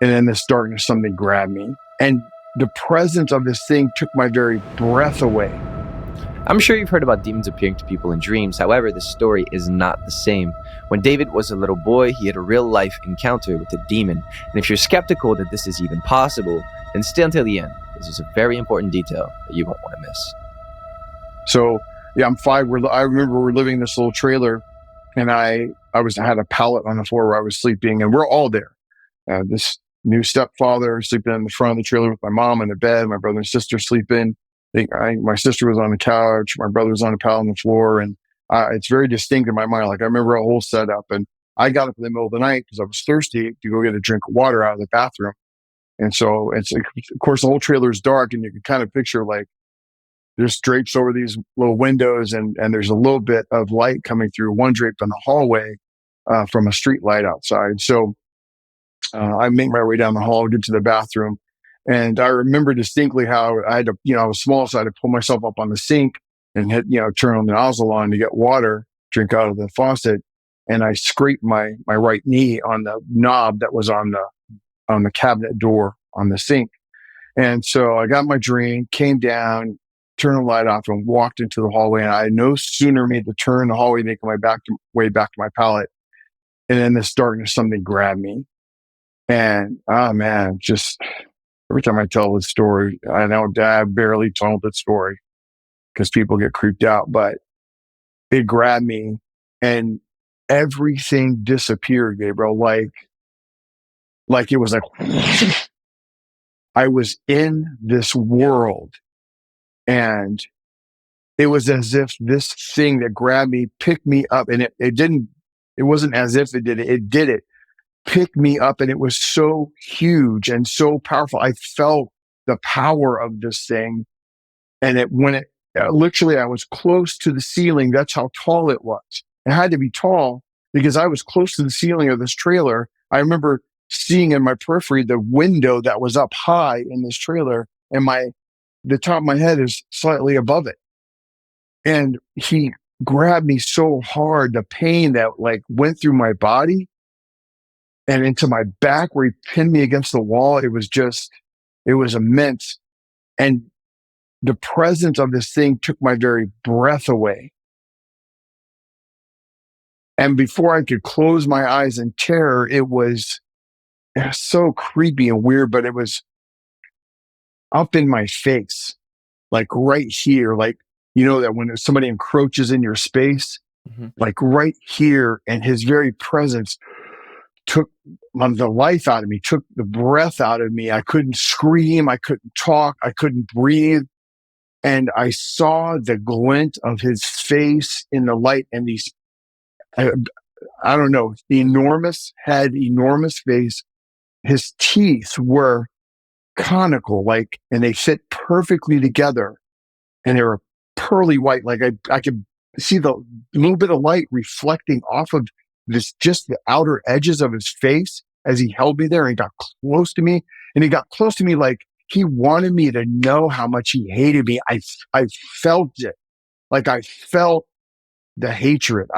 And in this darkness, something grabbed me. And the presence of this thing took my very breath away. I'm sure you've heard about demons appearing to people in dreams. However, this story is not the same. When David was a little boy, he had a real-life encounter with a demon. And if you're skeptical that this is even possible, then stay until the end. This is a very important detail that you won't want to miss. So, yeah, I'm 5. I remember we're living in this little trailer, and I had a pallet on the floor where I was sleeping, and we're all there. This new stepfather sleeping in the front of the trailer with my mom in the bed, my brother and sister sleeping. My sister was on the couch, my brother was on a pallet on the floor, and it's very distinct in my mind. Like I remember a whole setup, and I got up in the middle of the night because I was thirsty to go get a drink of water out of the bathroom. And so of course, the whole trailer is dark, and you can kind of picture like there's drapes over these little windows, and there's a little bit of light coming through one drape in the hallway from a street light outside. So I make my way down the hall, get to the bathroom. And I remember distinctly how I had to, I was small, so I had to pull myself up on the sink and turn on the nozzle on to get water, drink out of the faucet. And I scraped my right knee on the knob that was on the cabinet door on the sink. And so I got my drink, came down, turned the light off, and walked into the hallway. And I no sooner made the turn the hallway, making my way back to my pallet. And in this darkness, something grabbed me. And, oh man, just every time I tell this story, I know Dad barely told the story because people get creeped out, but it grabbed me and everything disappeared, Gabriel. Like it was like, I was in this world, and it was as if this thing that grabbed me picked me up, and it wasn't as if it did it. It did it. Picked me up, and it was so huge and so powerful. I felt the power of this thing, and literally I was close to the ceiling. That's how tall it was. It had to be tall because I was close to the ceiling of this trailer. I remember seeing in my periphery the window that was up high in this trailer, and the top of my head is slightly above it. And he grabbed me so hard, the pain that went through my body and into my back where he pinned me against the wall. It was immense. And the presence of this thing took my very breath away. And before I could close my eyes in terror, it was so creepy and weird, but it was up in my face, like right here, that when somebody encroaches in your space, like right here, and his very presence took the life out of me, took the breath out of me. I couldn't scream. I couldn't talk. I couldn't breathe. And I saw the glint of his face in the light, and these, I don't know, the enormous head, enormous face. His teeth were conical, and they fit perfectly together, and they were pearly white. Like I could see the little bit of light reflecting off of just the outer edges of his face as he held me there, and he got close to me, like he wanted me to know how much he hated me. I felt it. Like I felt the hatred.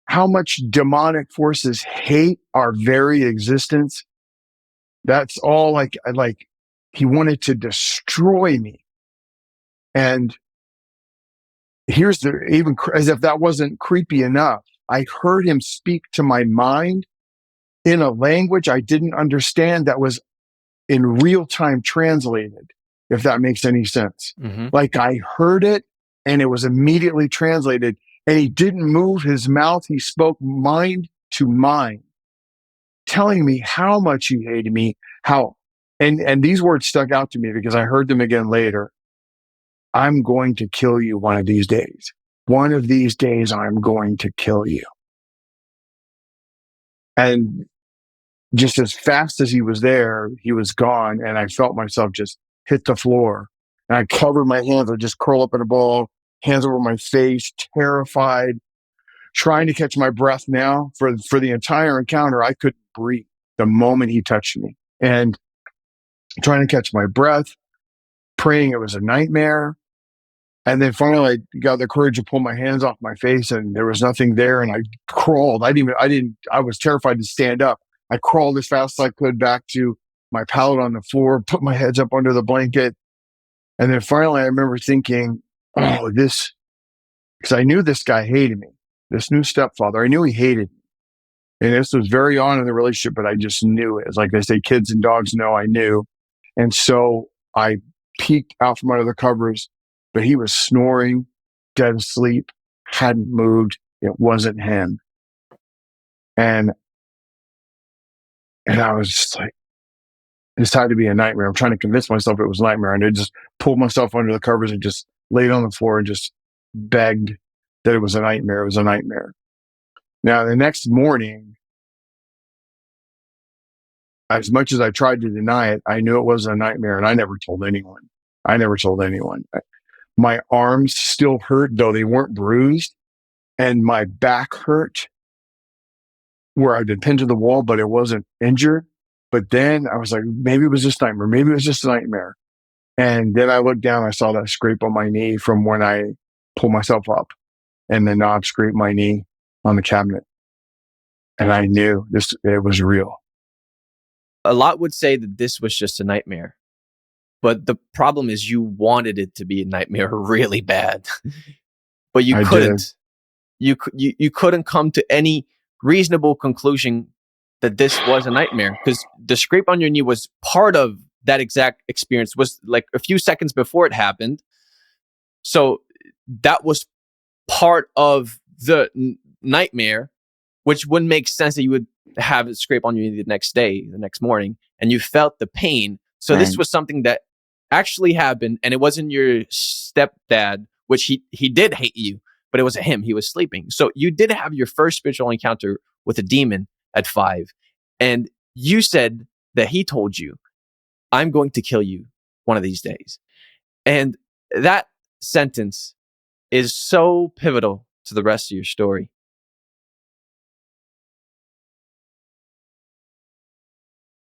How much demonic forces hate our very existence. That's all he wanted to destroy me. And here's even as if that wasn't creepy enough, I heard him speak to my mind in a language I didn't understand that was in real time translated, if that makes any sense. Mm-hmm. Like I heard it and it was immediately translated, and he didn't move his mouth. He spoke mind to mind, telling me how much he hated me, and these words stuck out to me because I heard them again later. I'm going to kill you one of these days. One of these days, I'm going to kill you. And just as fast as he was there, he was gone. And I felt myself just hit the floor. And I covered my hands. I just curl up in a ball, hands over my face, terrified, trying to catch my breath now. For the entire encounter, I couldn't breathe the moment he touched me. And trying to catch my breath, praying it was a nightmare. And then finally I got the courage to pull my hands off my face, and there was nothing there. And I crawled. I was terrified to stand up. I crawled as fast as I could back to my pallet on the floor, put my heads up under the blanket. And then finally I remember thinking, oh, because I knew this guy hated me, this new stepfather. I knew he hated me. And this was very on in the relationship, but I just knew it. It's like they say, kids and dogs know. I knew. And so I peeked out from under the covers, but he was snoring, dead asleep, hadn't moved. It wasn't him. And I was just like, this had to be a nightmare. I'm trying to convince myself it was a nightmare. And I just pulled myself under the covers and just laid on the floor and just begged that it was a nightmare. It was a nightmare. Now, the next morning, as much as I tried to deny it, I knew it was a nightmare, and I never told anyone. My arms still hurt, though they weren't bruised, and my back hurt where I'd been pinned to the wall, but it wasn't injured. But then I was like, maybe it was just a nightmare. Maybe it was just a nightmare. And then I looked down, I saw that scrape on my knee from when I pulled myself up, and the knob scraped my knee on the cabinet. And I knew it was real. A lot would say that this was just a nightmare, but the problem is you wanted it to be a nightmare really bad, but you couldn't. You couldn't come to any reasonable conclusion that this was a nightmare, because the scrape on your knee was part of that exact experience. Was like a few seconds before it happened, so that was part of the nightmare, which wouldn't make sense that you would have it scrape on you the next morning, and you felt the pain. So this was something that actually happened, and it wasn't your stepdad, which he did hate you, but it was him. He was sleeping. So you did have your first spiritual encounter with a demon at 5. And you said that he told you, I'm going to kill you one of these days. And that sentence is so pivotal to the rest of your story.